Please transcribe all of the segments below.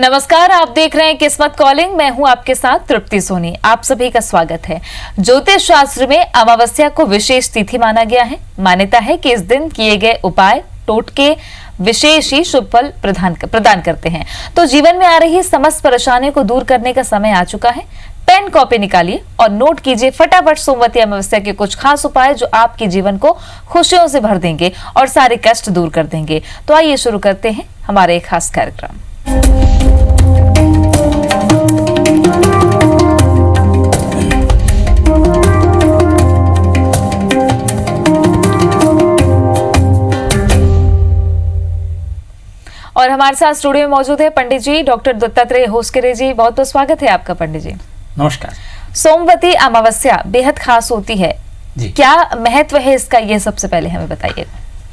नमस्कार, आप देख रहे हैं किस्मत कॉलिंग। मैं हूं आपके साथ तृप्ति सोनी। आप सभी का स्वागत है। ज्योतिष शास्त्र में अमावस्या को विशेष तिथि माना गया है। मान्यता है कि इस दिन किए गए उपाय टोटके विशेष ही शुभ फल प्रदान करते हैं। तो जीवन में आ रही समस्त परेशानियों को दूर करने का समय आ चुका है। पेन कॉपी निकालिए और नोट कीजिए फटाफट सोमवती अमावस्या के कुछ खास उपाय जो आपके जीवन को खुशियों से भर देंगे और सारे कष्ट दूर कर देंगे। तो आइए शुरू करते हैं हमारे एक खास कार्यक्रम। और हमारे साथ स्टूडियो में मौजूद है पंडित जी डॉक्टर दत्तात्रेय होसकरे जी। बहुत बहुत स्वागत है आपका पंडित जी। नमस्कार। सोमवती अमावस्या बेहद खास होती है जी। क्या महत्व है इसका, ये सबसे पहले हमें बताइए।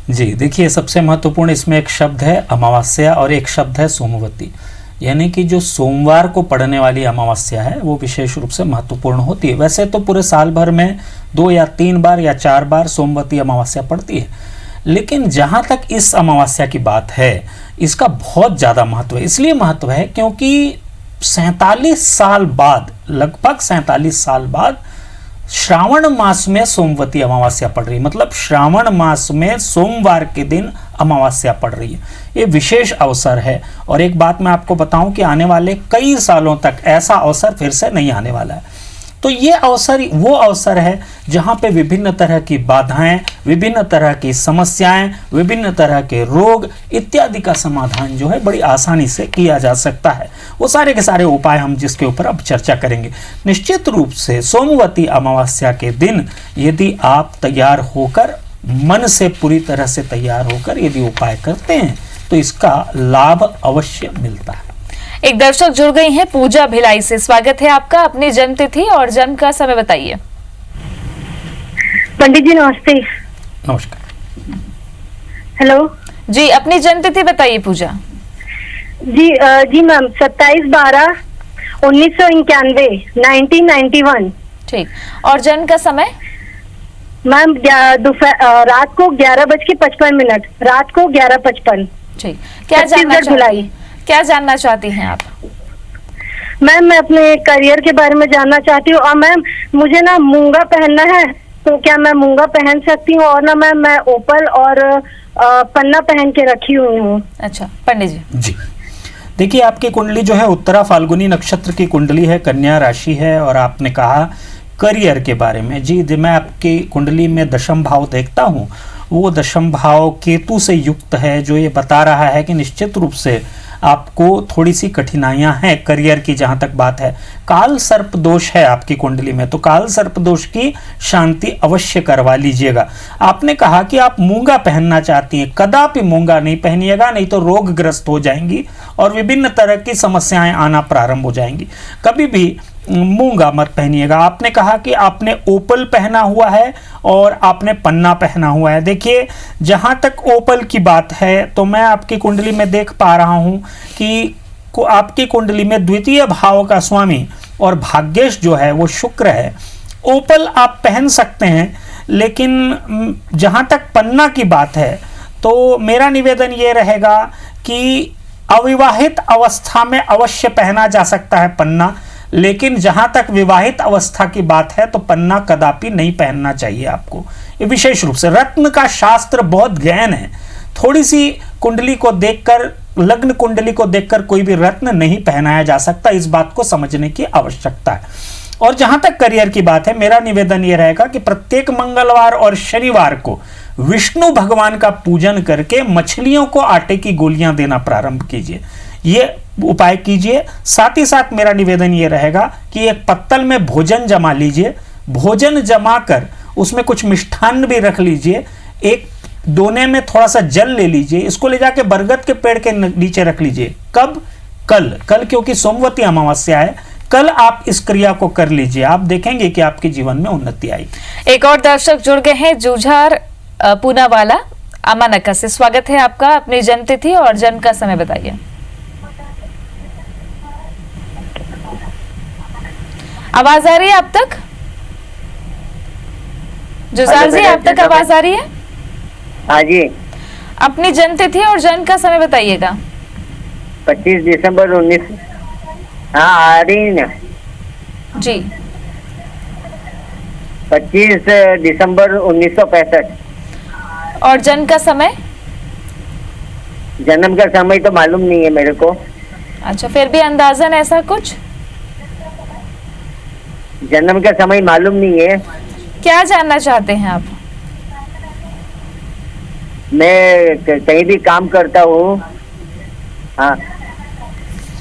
जी देखिए, सबसे महत्वपूर्ण इसमें एक शब्द है अमावस्या और एक शब्द है सोमवती, यानी कि जो सोमवार को पड़ने वाली अमावस्या है वो विशेष रूप से महत्वपूर्ण होती है। वैसे तो पूरे साल भर में 2 या 3 बार या 4 बार सोमवती अमावस्या पड़ती है, लेकिन जहाँ तक इस अमावस्या की बात है इसका बहुत ज़्यादा महत्व है। इसलिए महत्व है क्योंकि 47 साल बाद, लगभग 47 साल बाद श्रावण मास में सोमवती अमावस्या पड़ रही है। मतलब श्रावण मास में सोमवार के दिन अमावस्या पड़ रही है। ये विशेष अवसर है और एक बात मैं आपको बताऊं कि आने वाले कई सालों तक ऐसा अवसर फिर से नहीं आने वाला है। तो ये अवसर वो अवसर है जहाँ पे विभिन्न तरह की बाधाएं, विभिन्न तरह की समस्याएं, विभिन्न तरह के रोग इत्यादि का समाधान जो है बड़ी आसानी से किया जा सकता है। वो सारे के सारे उपाय हम जिसके ऊपर अब चर्चा करेंगे। निश्चित रूप से सोमवती अमावस्या के दिन यदि आप तैयार होकर, मन से पूरी तरह से तैयार होकर यदि उपाय करते हैं तो इसका लाभ अवश्य मिलता है। एक दर्शक जुड़ गई हैं पूजा भिलाई से। स्वागत है आपका। अपनी जन्म तिथि और जन्म का समय बताइए। पंडित जी नमस्ते। नमस्कार। हेलो जी, अपनी जन्म तिथि बताइए पूजा। जी मैम 27/12/1991 1991। ठीक। और जन्म का समय? मैम रात को 11:55, रात को 11:55। ठीक। क्या जानना चाहती हैं आप? मैम मैं अपने करियर के बारे में जानना चाहती हूँ। और मैम मुझे ना मूंगा पहनना है, तो क्या मैं मूंगा पहन सकती हूँ? और ना मैम मैं ओपल और पन्ना पहन के रखी हुई हूँ। अच्छा पंडित जी। जी देखिए, आपकी कुंडली जो है उत्तरा फाल्गुनी नक्षत्र की कुंडली है, कन्या राशि है। और आपने कहा करियर के बारे में। जी मैं आपकी कुंडली में दशम भाव देखता हूँ, वो दशम भाव केतु से युक्त है, जो ये बता रहा है कि निश्चित रूप से आपको थोड़ी सी कठिनाइयां हैं करियर की। जहां तक बात है, काल सर्प दोष है आपकी कुंडली में, तो काल सर्प दोष की शांति अवश्य करवा लीजिएगा। आपने कहा कि आप मूंगा पहनना चाहती हैं, कदापि मूंगा नहीं पहनिएगा, नहीं तो रोगग्रस्त हो जाएंगी और विभिन्न तरह की समस्याएं आना प्रारंभ हो जाएंगी। कभी भी मूंगा मत पहनिएगा। आपने कहा कि आपने ओपल पहना हुआ है और आपने पन्ना पहना हुआ है। देखिए, जहां तक ओपल की बात है तो मैं आपकी कुंडली में देख पा रहा हूं कि आपकी कुंडली में द्वितीय भाव का स्वामी और भाग्येश जो है वो शुक्र है। ओपल आप पहन सकते हैं, लेकिन जहां तक पन्ना की बात है तो मेरा निवेदन ये रहेगा कि अविवाहित अवस्था में अवश्य पहना जा सकता है पन्ना, लेकिन जहां तक विवाहित अवस्था की बात है तो पन्ना कदापि नहीं पहनना चाहिए आपको। ये विशेष रूप से रत्न का शास्त्र बहुत गहन है। थोड़ी सी कुंडली को देखकर, लग्न कुंडली को देखकर कोई भी रत्न नहीं पहनाया जा सकता। इस बात को समझने की आवश्यकता है। और जहां तक करियर की बात है, मेरा निवेदन यह रहेगा कि प्रत्येक मंगलवार और शनिवार को विष्णु भगवान का पूजन करके मछलियों को आटे की गोलियां देना प्रारंभ कीजिए। ये उपाय कीजिए। साथ ही साथ मेरा निवेदन ये रहेगा कि एक पत्तल में भोजन जमा लीजिए। भोजन जमा कर उसमें कुछ मिष्ठान्न भी रख लीजिए। एक दोने में थोड़ा सा जल ले लीजिए, इसको ले जाके बरगद के पेड़ के नीचे रख लीजिए। कब? कल क्योंकि सोमवती अमावस्या है। कल आप इस क्रिया को कर लीजिए, आप देखेंगे कि आपके जीवन में उन्नति आएगी। एक और दर्शक जुड़ गए हैं, जूझार पूनावाला अमानका से। स्वागत है आपका। अपनी जन्म तिथि और जन्म का समय बताइए। आवाज आ रही है आप तक? जुझार जी, आप तक आवाज आ रही है? हाँ जी। अपनी जन्म तिथि और जन्म का समय बताइएगा। 25 दिसंबर 19, हाँ आ रही ना, जी 25 दिसंबर 1965। और जन्म का समय? जन्म का समय तो मालूम नहीं है मेरे को। अच्छा, फिर भी अंदाजन ऐसा कुछ? जन्म का समय मालूम नहीं है। क्या जानना चाहते हैं आप? मैं कहीं भी काम करता हूँ, हाँ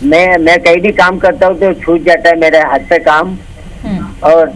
मैं कहीं भी काम करता हूँ तो छूट जाता है मेरे हाथ पे काम, और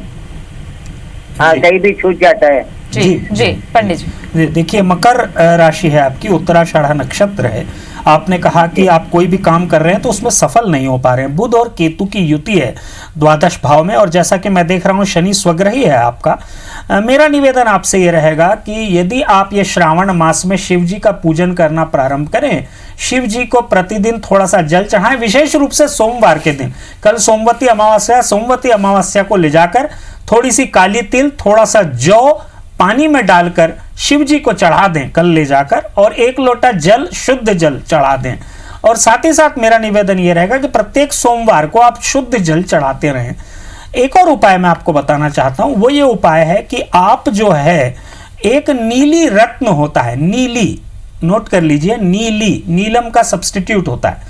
हाँ जी। कहीं भी छूट जाता है। जी जी, जी पंडित जी। देखिए मकर राशि है आपकी, उत्तराषाढ़ नक्षत्र है। आपने कहा कि आप कोई भी काम कर रहे हैं तो उसमें सफल नहीं हो पा रहे हैं। बुध और केतु की युति है द्वादश भाव में, और जैसा कि मैं देख रहा हूँ शनि स्वग्रही है आपका। मेरा निवेदन आपसे ये रहेगा कि यदि आप ये श्रावण मास में शिव जी का पूजन करना प्रारंभ करें, शिव जी को प्रतिदिन थोड़ा सा जल चढ़ाएं, विशेष रूप से सोमवार के दिन। कल सोमवती अमावस्या, सोमवती अमावस्या को ले जाकर थोड़ी सी काली तिल, थोड़ा सा जौ पानी में डालकर शिव जी को चढ़ा दें कल ले जाकर, और 1 लोटा जल, शुद्ध जल चढ़ा दें। और साथ ही साथ मेरा निवेदन यह रहेगा कि प्रत्येक सोमवार को आप शुद्ध जल चढ़ाते रहें। एक और उपाय मैं आपको बताना चाहता हूं, वो ये उपाय है कि आप जो है एक नीली रत्न होता है, नीली, नोट कर लीजिए, नीली नीलम का सब्स्टिट्यूट होता है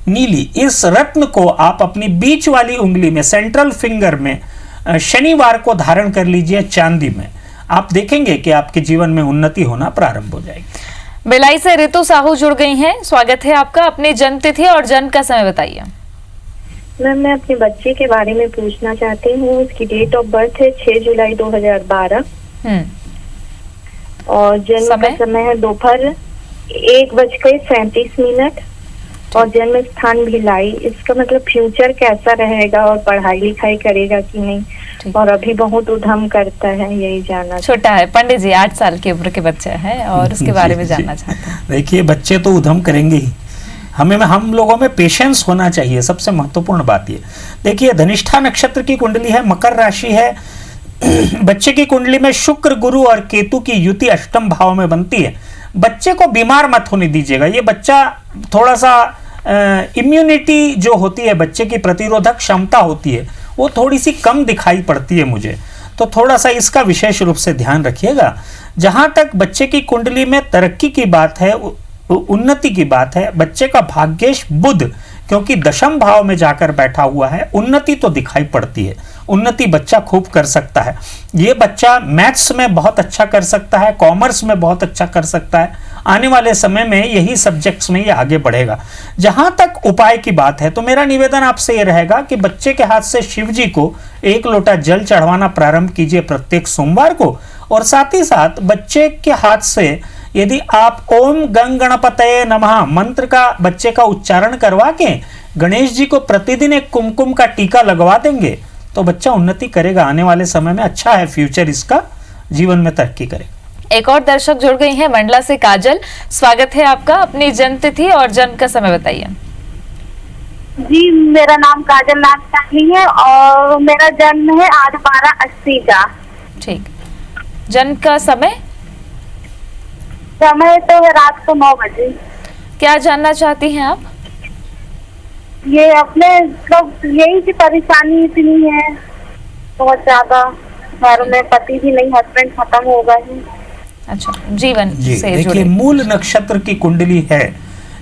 नीली, इस रत्न को आप अपनी बीच वाली उंगली में, सेंट्रल फिंगर में शनिवार को धारण कर लीजिए चांदी में। आप देखेंगे कि आपके जीवन में उन्नति होना प्रारंभ हो जाएगी। भिलाई से ऋतु साहू जुड़ गई हैं, स्वागत है आपका। अपनी जन्म तिथि और जन्म का समय बताइए। मैम मैं अपने बच्चे के बारे में पूछना चाहती हूँ। उसकी डेट ऑफ बर्थ है 6 जुलाई 2012 और जन्म का समय है दोपहर 1:37 और जन्म स्थान भिलाई। इसका मतलब फ्यूचर कैसा रहेगा और पढ़ाई लिखाई करेगा कि नहीं, और अभी बहुत उधम करता है, यही जानना। छोटा है पंडित जी, 8 साल की उम्र के बच्चे हैं और उसके बारे में जानना चाहते हैं। देखिए बच्चे तो उधम करेंगे ही, हम लोगों में पेशेंस होना चाहिए, सबसे महत्वपूर्ण बात ये। देखिए धनिष्ठा नक्षत्र की कुंडली है, मकर राशि है। बच्चे की कुंडली में शुक्र, गुरु और केतु की युति अष्टम भाव में बनती है। बच्चे को बीमार मत होने दीजिएगा। ये बच्चा थोड़ा सा इम्यूनिटी जो होती है, बच्चे की प्रतिरोधक क्षमता होती है, वो थोड़ी सी कम दिखाई पड़ती है मुझे, तो थोड़ा सा इसका विशेष रूप से ध्यान रखिएगा। जहां तक बच्चे की कुंडली में तरक्की की बात है, उन्नति की बात है, बच्चे का भाग्येश बुध क्योंकि दशम भाव में जाकर बैठा हुआ है, उन्नति तो दिखाई पड़ती है। उन्नति बच्चा खूब कर सकता है। ये बच्चा मैथ्स में बहुत अच्छा कर सकता है, कॉमर्स में बहुत अच्छा कर सकता है। आने वाले समय में यही सब्जेक्ट्स में ये आगे बढ़ेगा। जहां तक उपाय की बात है तो मेरा निवेदन आपसे ये रहेगा कि बच्चे के हाथ से शिव जी को 1 लोटा जल चढ़वाना प्रारंभ कीजिए प्रत्येक सोमवार को, और साथ ही साथ बच्चे के हाथ से यदि आप ओम गंग गणपतये नमः मंत्र का बच्चे का उच्चारण करवा के गणेश जी को प्रतिदिन एक कुमकुम का टीका लगवा देंगे तो बच्चा उन्नति करेगा। आने वाले समय में अच्छा है, फ्यूचर इसका, जीवन में तरक्की करेगा। एक और दर्शक जुड़ गई हैं मंडला से, काजल, स्वागत है आपका। अपनी जन्म तिथि और जन्म का समय बताइए। जी मेरा नाम काजल नागसानी है और मेरा जन्म है 8/12/80 का। ठीक, जन्म का समय? समय तो है रात को 9 बजे। क्या जानना चाहती हैं आप? ये अपने मतलब यही की परेशानी इतनी है बहुत ज्यादा, घर में पति भी नहीं, हस्बैंड खत्म हो गए। अच्छा, जीवन जी से देखिए जुड़े। मूल नक्षत्र की कुंडली है,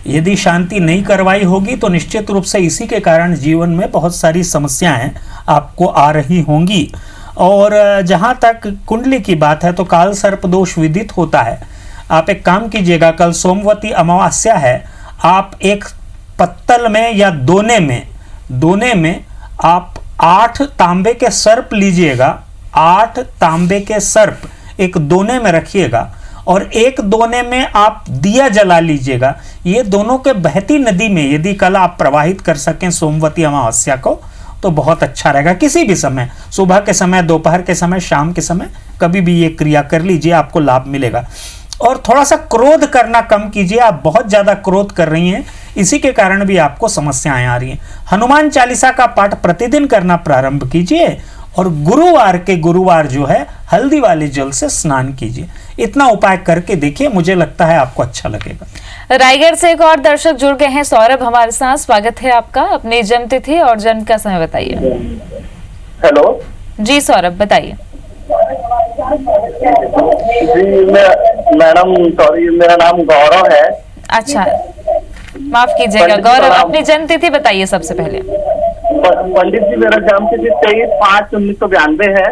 यदि शांति नहीं करवाई होगी तो निश्चित रूप से इसी के कारण जीवन में बहुत सारी समस्याएं आपको आ रही होंगी। और जहां तक कुंडली की बात है तो काल सर्प दोष विदित होता है। आप एक काम कीजिएगा, कल सोमवती अमावस्या है, आप एक पत्तल में या दोने में आप 8 तांबे के सर्प लीजिएगा, 8 तांबे के सर्प एक दोने में रखिएगा और एक दोने में आप दिया जला लीजिएगा। ये दोनों के बहती नदी में यदि कल आप प्रवाहित कर सकें सोमवती अमावस्या को तो बहुत अच्छा रहेगा। किसी भी समय, सुबह के समय, दोपहर के समय, शाम के समय, कभी भी ये क्रिया कर लीजिए, आपको लाभ मिलेगा। और थोड़ा सा क्रोध करना कम कीजिए, आप बहुत ज्यादा क्रोध कर रही हैं, इसी के कारण भी आपको समस्याएं आ रही हैं। हनुमान चालीसा का पाठ प्रतिदिन करना प्रारंभ कीजिए और गुरुवार जो है हल्दी वाले जल से स्नान कीजिए। इतना उपाय करके देखिए, मुझे लगता है आपको अच्छा लगेगा। रायगढ़ से एक और दर्शक जुड़ गए हैं, सौरभ हमारे साथ, स्वागत है आपका। अपनी जन्म तिथि और जन्म का समय बताइए। हेलो जी सौरभ बताइए। जी मैडम सॉरी, मेरा नाम गौरव है। अच्छा, माफ कीजिएगा गौरव, अपनी जन्म तिथि बताइए सबसे पहले। पंडित जी, मेरा जन्म तिथि 23/5/1992 है।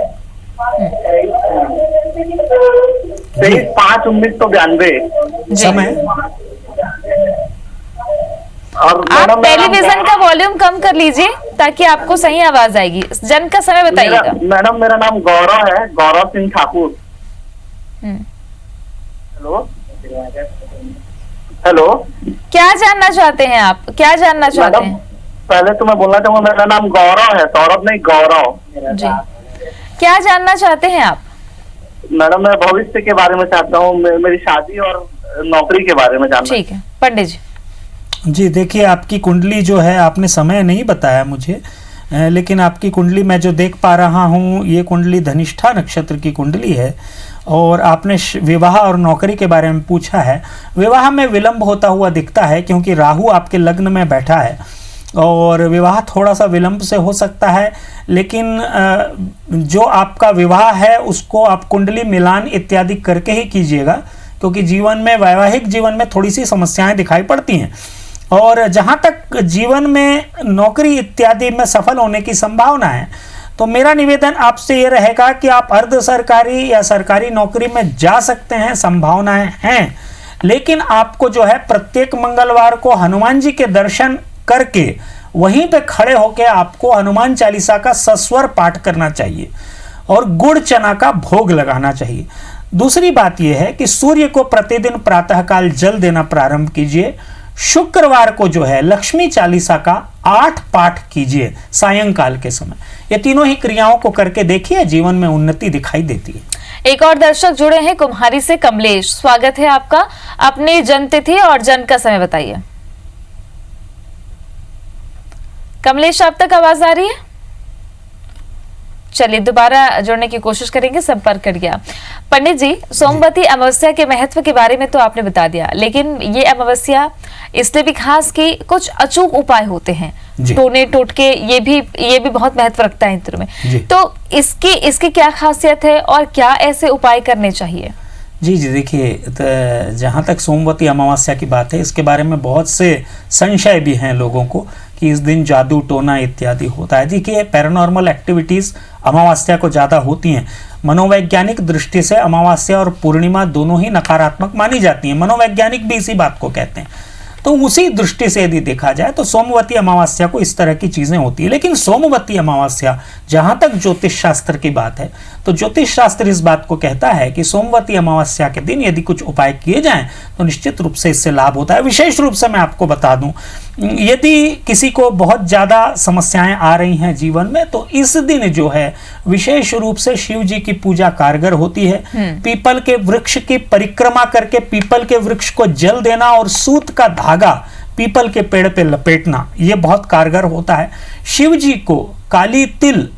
23/5/1992। समय और आप मैडम टेलीविजन का वॉल्यूम कम कर लीजिए ताकि आपको सही आवाज आएगी। जन्म का समय बताइएगा। मैडम मेरा नाम गौरव है, गौरव सिंह ठाकुर। हम्म। हेलो हेलो, क्या जानना चाहते हैं आप, क्या जानना चाहते मैडम हैं? पहले तो मैं बोलना चाहूंगा, मेरा नाम गौरव है, सौरभ नहीं, गौरव। जी, क्या जानना चाहते हैं आप? मैडम मैं भविष्य के बारे में चाहता हूँ, मेरी शादी और नौकरी के बारे में जानना। ठीक है पंडित जी। जी देखिए, आपकी कुंडली जो है, आपने समय नहीं बताया मुझे, लेकिन आपकी कुंडली मैं जो देख पा रहा हूँ, ये कुंडली धनिष्ठा नक्षत्र की कुंडली है। और आपने विवाह और नौकरी के बारे में पूछा है। विवाह में विलंब होता हुआ दिखता है क्योंकि राहु आपके लग्न में बैठा है और विवाह थोड़ा सा विलंब से हो सकता है। लेकिन जो आपका विवाह है उसको आप कुंडली मिलान इत्यादि करके ही कीजिएगा, क्योंकि जीवन में, वैवाहिक जीवन में थोड़ी सी समस्याएं दिखाई पड़ती हैं। और जहाँ तक जीवन में नौकरी इत्यादि में सफल होने की संभावना है, तो मेरा निवेदन आपसे ये रहेगा कि आप अर्ध सरकारी या सरकारी नौकरी में जा सकते हैं, संभावनाएं हैं। लेकिन आपको जो है प्रत्येक मंगलवार को हनुमान जी के दर्शन करके वहीं पे खड़े होकर आपको हनुमान चालीसा का सस्वर पाठ करना चाहिए और गुड़ चना का भोग लगाना चाहिए। दूसरी बात यह है कि सूर्य को प्रतिदिन प्रातःकाल जल देना प्रारंभ कीजिए। शुक्रवार को जो है लक्ष्मी चालीसा का 8 पाठ कीजिए सायंकाल के समय। ये तीनों ही क्रियाओं को करके देखिए, जीवन में उन्नति दिखाई देती है। एक और दर्शक जुड़े हैं कुम्हारी से, कमलेश, स्वागत है आपका। अपनी जन्म तिथि और जन्म का समय बताइए। कमलेश, आप तक आवाज आ रही है? चलिए दोबारा जुड़ने की कोशिश करेंगे, संपर्क कर गया। पंडित जी, सोमवती अमावस्या के महत्व के बारे में तो आपने बता दिया, लेकिन ये अमावस्या इसलिए भी खास कि कुछ अचूक उपाय होते हैं, टोने टोटके, ये भी बहुत महत्व रखता है इंद्र में। तो इसकी क्या खासियत है और क्या ऐसे उपाय करने चाहिए? जी देखिए, जहाँ तक सोमवती अमावस्या की बात है, इसके बारे में बहुत से संशय भी हैं लोगों को कि इस दिन जादू टोना इत्यादि होता है। देखिए, पैरानॉर्मल एक्टिविटीज़ अमावस्या को ज़्यादा होती हैं। मनोवैज्ञानिक दृष्टि से अमावस्या और पूर्णिमा दोनों ही नकारात्मक मानी जाती हैं। मनोवैज्ञानिक भी इसी बात को कहते हैं। तो उसी दृष्टि से यदि देखा जाए तो सोमवती अमावस्या को इस तरह की चीज़ें होती है। लेकिन सोमवती अमावस्या, जहाँ तक ज्योतिष शास्त्र की बात है, तो ज्योतिष शास्त्र इस बात को कहता है कि सोमवती अमावस्या के दिन यदि कुछ उपाय किए जाएं तो निश्चित रूप से इससे लाभ होता है। विशेष रूप से मैं आपको बता दूं, यदि किसी को बहुत ज़्यादा समस्याएं आ रही हैं जीवन में, तो इस दिन जो है विशेष रूप से शिव जी की पूजा कारगर होती है। पीपल के वृक्ष की परिक्रमा करके पीपल के वृक्ष को जल देना और सूत का धागा पीपल के पेड़ पे लपेटना, ये बहुत कारगर होता है। शिव जी को काली तिल,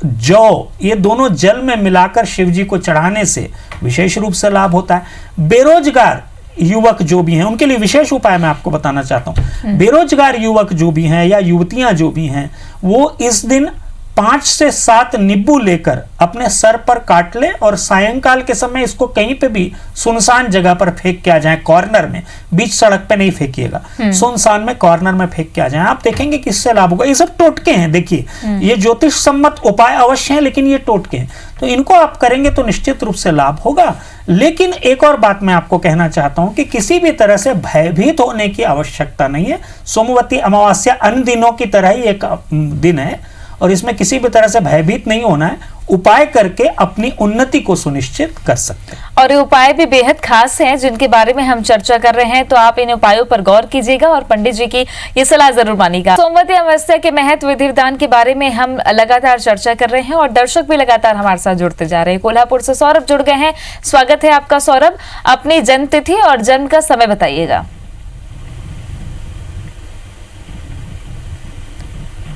जौ, ये दोनों जल में मिलाकर शिव जी को चढ़ाने से विशेष रूप से लाभ होता है। बेरोजगार युवक जो भी हैं, उनके लिए विशेष उपाय मैं आपको बताना चाहता हूं। बेरोजगार युवक जो भी हैं या युवतियां जो भी हैं, वो इस दिन 5 से 7 नींबू लेकर अपने सर पर काट ले और सायंकाल के समय इसको कहीं पे भी सुनसान जगह पर फेंक के आ जाएं, कॉर्नर में, बीच सड़क पे नहीं फेंकिएगा, सुनसान में कॉर्नर में फेंक के आ जाएं। आप देखेंगे कि इससे लाभ होगा। ये सब टोटके हैं, देखिए ये ज्योतिष सम्मत उपाय अवश्य हैं, लेकिन ये टोटके हैं, तो इनको आप करेंगे तो निश्चित रूप से लाभ होगा। लेकिन एक और बात मैं आपको कहना चाहता हूं कि किसी भी तरह से भयभीत होने की आवश्यकता नहीं है। सोमवती अमावस्या अन्य दिनों की तरह ही एक दिन है और इसमें किसी भी तरह से भयभीत नहीं होना है। उपाय करके अपनी उन्नति को सुनिश्चित कर सकते हैं। और ये उपाय भी बेहद खास हैं जिनके बारे में हम चर्चा कर रहे हैं, तो आप इन उपायों पर गौर कीजिएगा और पंडित जी की ये सलाह जरूर मानिएगा। सोमवती अमावस्या के महत्व, विधि विधान के बारे में हम लगातार चर्चा कर रहे हैं और दर्शक भी लगातार हमारे साथ जुड़ते जा रहे हैं। कोल्हापुर से सौरभ जुड़ गए हैं, स्वागत है आपका सौरभ। अपनी जन्म तिथि और जन्म का समय बताइएगा।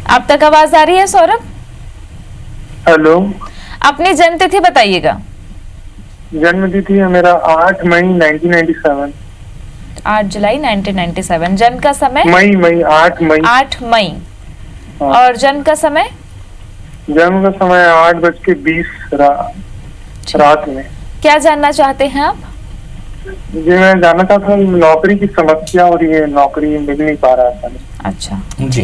आप तक आवाज आ रही है सौरभ? हेलो, अपनी जन्म तिथि बताइएगा। जन्म तिथि है मेरा 8 मई 1997। 8 जुलाई 1997। जन्म का समय? मई 8 मई। 8 मई। हाँ। और जन्म का समय? जन्म का समय 8:20 रात में। क्या जानना चाहते हैं आप? जी, मैं जानना चाहता हूँ नौकरी की समस्या और ये नौकरी मिल नहीं पा रहा था। अच्छा जी,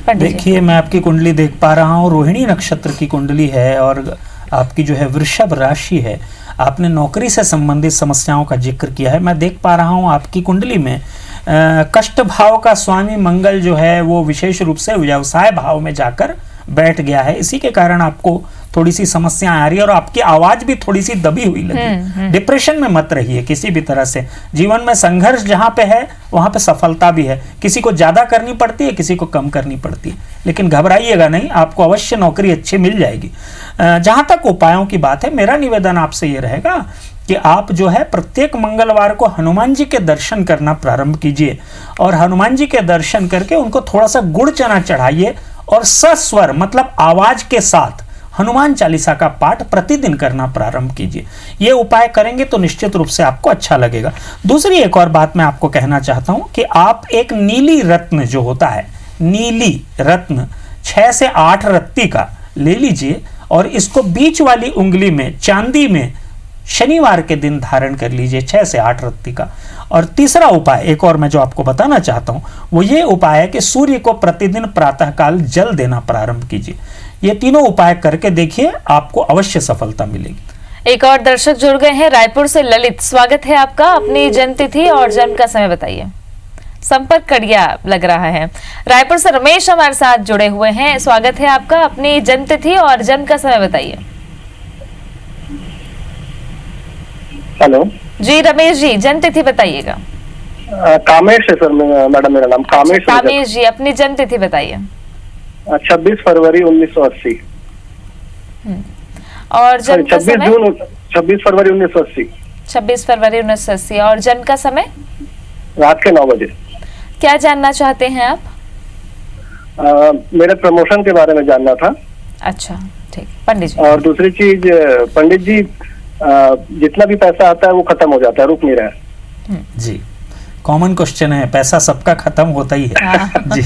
पंडित जी। देखिए मैं आपकी कुंडली देख पा रहा हूँ, रोहिणी नक्षत्र की कुंडली है और आपकी जो है वृषभ राशि है। आपने नौकरी से संबंधित समस्याओं का जिक्र किया है। मैं देख पा रहा हूँ आपकी कुंडली में कष्ट भाव का स्वामी मंगल जो है वो विशेष रूप से व्यवसाय भाव में जाकर बैठ गया है। इसी के कारण आपको थोड़ी सी समस्या आ रही है और आपकी आवाज भी थोड़ी सी दबी हुई लगी। डिप्रेशन में मत रहिए किसी भी तरह से। जीवन में संघर्ष जहां पे है वहां पे सफलता भी है। किसी को ज्यादा करनी पड़ती है, किसी को कम करनी पड़ती है, लेकिन घबराइएगा नहीं, आपको अवश्य नौकरी अच्छी मिल जाएगी। जहां तक उपायों की बात है, मेरा निवेदन आपसे ये रहेगा कि आप जो है प्रत्येक मंगलवार को हनुमान जी के दर्शन करना प्रारंभ कीजिए और हनुमान जी के दर्शन करके उनको थोड़ा सा गुड़ चना चढ़ाइए और सस्वर मतलब आवाज के साथ हनुमान चालीसा का पाठ प्रतिदिन करना प्रारंभ कीजिए। ये उपाय करेंगे तो निश्चित रूप से आपको अच्छा लगेगा। दूसरी एक और बात मैं आपको कहना चाहता हूं कि आप एक नीली रत्न जो होता है, नीली रत्न 6 से 8 रत्ती का ले लीजिए और इसको बीच वाली उंगली में चांदी में शनिवार के दिन धारण कर लीजिए, 6 से 8 रत्ती का। और तीसरा उपाय एक और मैं जो आपको बताना चाहता हूं वो ये उपाय है कि सूर्य को प्रतिदिन प्रातःकाल जल देना प्रारंभ कीजिए। ये तीनों उपाय करके देखिए, आपको अवश्य सफलता मिलेगी। एक और दर्शक जुड़ गए हैं रायपुर से। ललित, स्वागत है आपका। अपनी जन्म तिथि और जन्म का समय बताइए। संपर्क कड़िया लग रहा है। रायपुर से रमेश हमारे साथ जुड़े हुए हैं। स्वागत है आपका। अपनी जन्म तिथि और जन्म का समय बताइए। हेलो जी रमेश जी, जन्म तिथि बताइएगा। कामेश है सर, मैडम मेरा नाम कामेश है। कामेश जी, अपनी जन्म तिथि बताइए। 26 फरवरी 1980। और जन्म का समय? 26 फरवरी 1980। 26 फरवरी 1980। और जन्म का समय? रात के 9 बजे। क्या जानना चाहते हैं आप? मेरे प्रमोशन के बारे में जानना था। अच्छा ठीक, पंडित जी। और दूसरी चीज पंडित जी, जितना भी पैसा आता है वो खत्म हो जाता है, रुक नहीं रहा है। जी, कॉमन क्वेश्चन है, पैसा सबका खत्म होता ही है। जी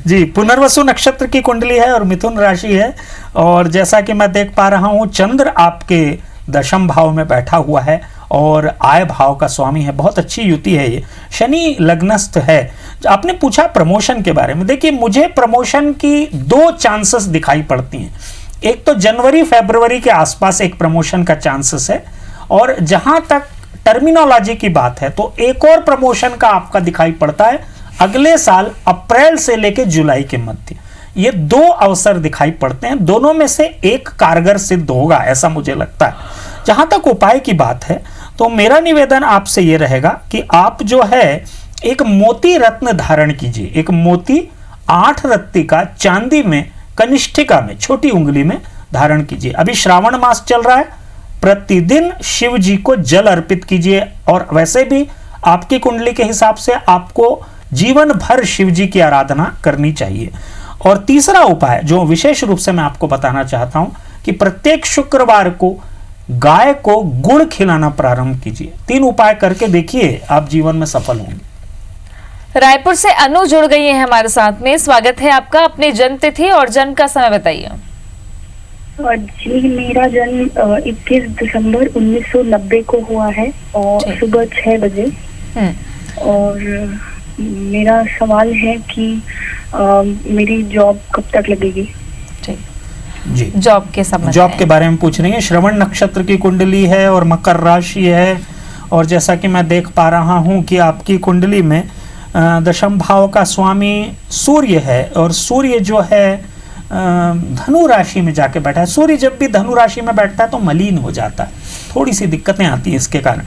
जी, पुनर्वसु नक्षत्र की कुंडली है और मिथुन राशि है। और जैसा कि मैं देख पा रहा हूं चंद्र आपके दशम भाव में बैठा हुआ है और आय भाव का स्वामी है। बहुत अच्छी युति है ये। शनि लग्नस्थ है। आपने पूछा प्रमोशन के बारे में। देखिए, मुझे प्रमोशन की 2 चांसेस दिखाई पड़ती हैं। एक तो जनवरी फरवरी के आसपास एक प्रमोशन का चांसेस है, और जहां तक टर्मिनोलॉजी की बात है तो एक और प्रमोशन का आपका दिखाई पड़ता है अगले साल अप्रैल से लेकर जुलाई के मध्य। ये 2 अवसर दिखाई पड़ते हैं, दोनों में से एक कारगर सिद्ध होगा ऐसा मुझे लगता है। जहां तक उपाय की बात है तो मेरा निवेदन आपसे यह रहेगा कि आप जो है एक मोती रत्न धारण कीजिए। एक मोती 8 रत्ती का चांदी में कनिष्ठिका में छोटी उंगली में धारण कीजिए। अभी श्रावण मास चल रहा है, प्रतिदिन शिव जी को जल अर्पित कीजिए। और वैसे भी आपकी कुंडली के हिसाब से आपको जीवन भर शिव जी की आराधना करनी चाहिए। और तीसरा उपाय जो विशेष रूप से मैं आपको बताना चाहता हूं कि प्रत्येक शुक्रवार को गाय को गुड़ खिलाना प्रारंभ कीजिए। 3 उपाय करके देखिए, आप जीवन में सफल होंगे। रायपुर से अनु जुड़ गई है हमारे साथ में। स्वागत है आपका। अपनी जन्म तिथि और जन्म का समय बताइए। जी, मेरा जन्म 21 दिसंबर 1990 को हुआ है और सुबह 6 बजे। और मेरा सवाल है कि मेरी जॉब कब तक लगेगी? जी, जॉब के संबंध जॉब के बारे में पूछ रही है। श्रवण नक्षत्र की कुंडली है और मकर राशि है। और जैसा कि मैं देख पा रहा हूं कि आपकी कुंडली में दशम भाव का स्वामी सूर्य है और सूर्य जो है धनु राशि में जाके बैठा है। सूर्य जब भी धनु राशि में बैठता है तो मलिन हो जाता है, थोड़ी सी दिक्कतें आती हैं इसके कारण।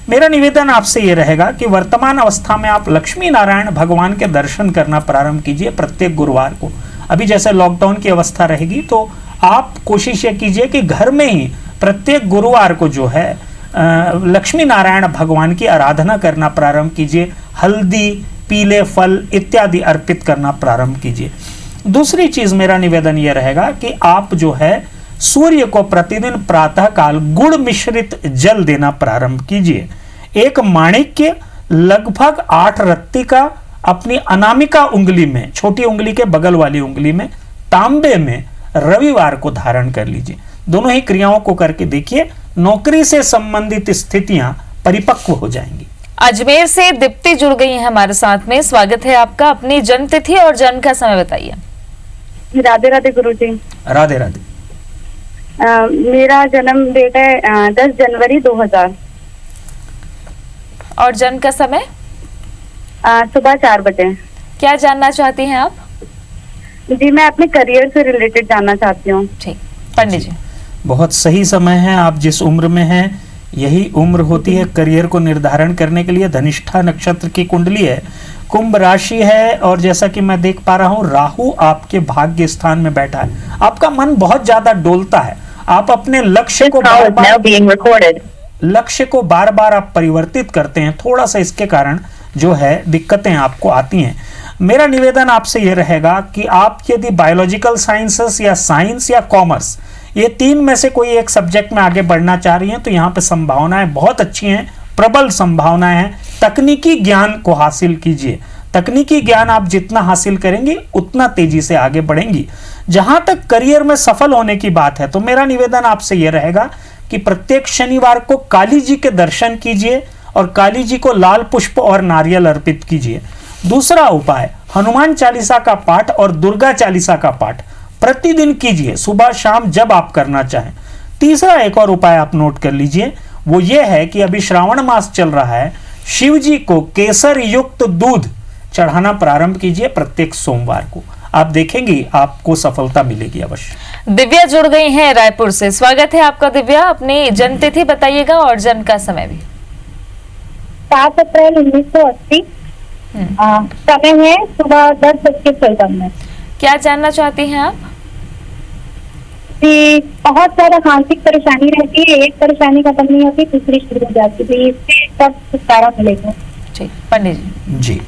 मेरा निवेदन आपसे ये रहेगा कि वर्तमान अवस्था में आप लक्ष्मी नारायण भगवान के दर्शन करना प्रारंभ कीजिए प्रत्येक गुरुवार को। अभी जैसे लॉकडाउन की अवस्था रहेगी तो आप कोशिश ये कीजिए कि घर में ही प्रत्येक गुरुवार को जो है लक्ष्मी नारायण भगवान की आराधना करना प्रारंभ कीजिए। हल्दी, पीले फल इत्यादि अर्पित करना प्रारंभ कीजिए। दूसरी चीज मेरा निवेदन यह रहेगा कि आप जो है सूर्य को प्रतिदिन प्रातः काल गुड़ मिश्रित जल देना प्रारंभ कीजिए। एक माणिक्य लगभग 8 रत्ती का अपनी अनामिका उंगली में, छोटी उंगली के बगल वाली उंगली में, तांबे में रविवार को धारण कर लीजिए। दोनों ही क्रियाओं को करके देखिए, नौकरी से संबंधित स्थितियां परिपक्व हो जाएंगी। अजमेर से दीप्ति जुड़ गई है हमारे साथ में, स्वागत है आपका। अपनी जन्म तिथि और जन्म का समय बताइए। राधे राधे गुरुजी। राधे राधे। मेरा जन्म डेट है 10 जनवरी 2000 और जन्म का समय सुबह 4 बजे। क्या जानना चाहती हैं आप? जी, मैं अपने करियर से रिलेटेड जानना चाहती हूँ। ठीक, पंडित जी। बहुत सही समय है, आप जिस उम्र में हैं यही उम्र होती है करियर को निर्धारण करने के लिए। धनिष्ठा नक्षत्र की कुंडली है, कुंभ राशि है, और जैसा कि मैं देख पा रहा हूं राहु आपके भाग्य स्थान में बैठा है। आपका मन बहुत ज्यादा डोलता है, आप अपने लक्ष्य को बार बार आप परिवर्तित करते हैं। थोड़ा सा इसके कारण जो है दिक्कतें आपको आती हैं। मेरा निवेदन आपसे यह रहेगा कि आप यदि बायोलॉजिकल साइंसेस या साइंस या कॉमर्स, ये 3 में से कोई एक सब्जेक्ट में आगे बढ़ना चाह रही हैं तो यहाँ पे संभावनाएं बहुत अच्छी हैं, प्रबल संभावनाएं हैं। तकनीकी ज्ञान को हासिल कीजिए। तकनीकी ज्ञान आप जितना हासिल करेंगे उतना तेजी से आगे बढ़ेंगी। जहां तक करियर में सफल होने की बात है तो मेरा निवेदन आपसे यह रहेगा कि प्रत्येक शनिवार को काली जी के दर्शन कीजिए और काली जी को लाल पुष्प और नारियल अर्पित कीजिए। दूसरा उपाय, हनुमान चालीसा का पाठ और दुर्गा चालीसा का पाठ प्रतिदिन कीजिए, सुबह शाम जब आप करना चाहें। तीसरा एक और उपाय आप नोट कर लीजिए, वो ये है कि अभी श्रावण मास चल रहा है, शिव जी को केसर युक्त दूध चढ़ाना प्रारंभ कीजिए प्रत्येक सोमवार को। आप देखेंगे आपको सफलता मिलेगी अवश्य। दिव्या जुड़ गई हैं रायपुर से, स्वागत है आपका दिव्या। अपनी जन्म तिथि बताइएगा और जन्म का समय भी। 7 अप्रैल 1980। समय है सुबह 10:14 क्या जानना चाहती हैं आप? जी, बहुत सारा मानसिक परेशानी रहती है, एक परेशानी खत्म नहीं होती दूसरी शुरू हो जाती है, इससे कब छुटकारा मिलेगा? ठीक, पंडित जी। जी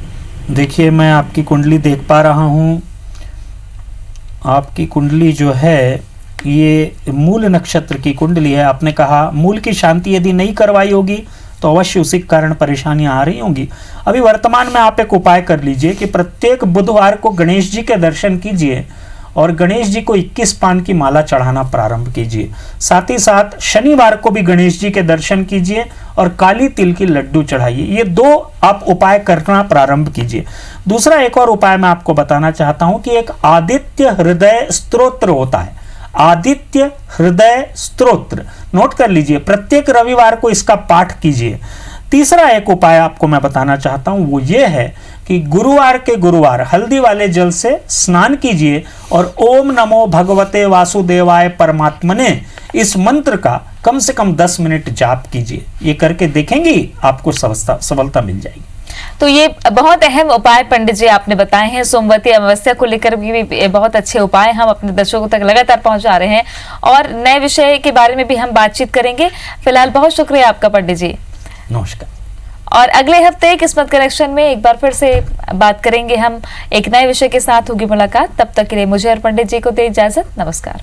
देखिए, मैं आपकी कुंडली देख पा रहा हूँ। आपकी कुंडली जो है ये मूल नक्षत्र की कुंडली है। आपने कहा मूल की शांति यदि नहीं करवाई होगी तो अवश्य उसी के कारण परेशानियां आ रही होंगी। अभी वर्तमान में आप एक उपाय कर लीजिए कि प्रत्येक बुधवार को गणेश जी के दर्शन कीजिए और गणेश जी को 21 पान की माला चढ़ाना प्रारंभ कीजिए। साथ ही साथ शनिवार को भी गणेश जी के दर्शन कीजिए और काली तिल की लड्डू चढ़ाइए। ये 2 आप उपाय करना प्रारंभ कीजिए। दूसरा एक और उपाय मैं आपको बताना चाहता हूं कि एक आदित्य हृदय स्तोत्र होता है, आदित्य हृदय स्तोत्र, नोट कर लीजिए। प्रत्येक रविवार को इसका पाठ कीजिए। तीसरा एक उपाय आपको मैं बताना चाहता हूं, वो ये है कि गुरुवार के गुरुवार हल्दी वाले जल से स्नान कीजिए और ओम नमो भगवते वासुदेवाय परमात्मने इस मंत्र का कम से कम 10 मिनट जाप कीजिए। ये करके देखेंगी आपको सफलता मिल जाएगी। तो ये बहुत अहम उपाय पंडित जी आपने बताए हैं। सोमवती अमावस्या को लेकर भी बहुत अच्छे उपाय हम अपने दर्शकों तक लगातार पहुंचा रहे हैं और नए विषय के बारे में भी हम बातचीत करेंगे। फिलहाल बहुत शुक्रिया आपका पंडित जी, नमस्कार। और अगले हफ्ते किस्मत कनेक्शन में एक बार फिर से बात करेंगे हम, एक नए विषय के साथ होगी मुलाकात। तब तक के लिए मुझे और पंडित जी को दे इजाजत। नमस्कार।